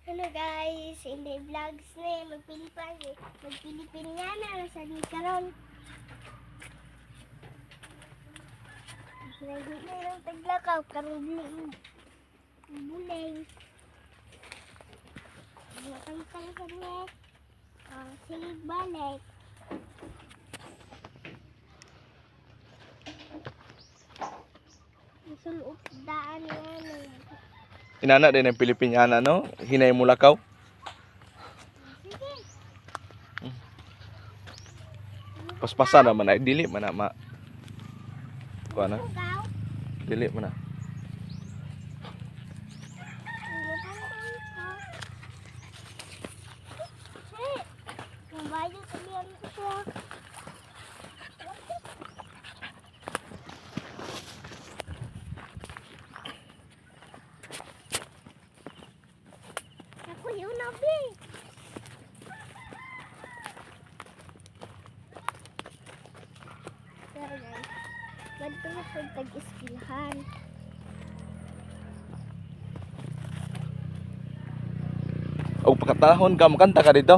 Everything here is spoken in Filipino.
Hello guys, in the vlogs na magpilipinyana na sa ni karon. Lagi na lang taglakaw karong buleng. Makantang sa net. Silid balik. Sulok daan yan. Inana din ang Pilipinyana, no? Hinay mo lakaw. Sige. Paspasa naman ay dili man na ma. Kuha na. Ikaw? Dili man na. Mabayo kalian ko siya. Ako yun nabi. Pero guys, ganito na po tag-iskilhan. O pagkatahon ka, makanta ka dito.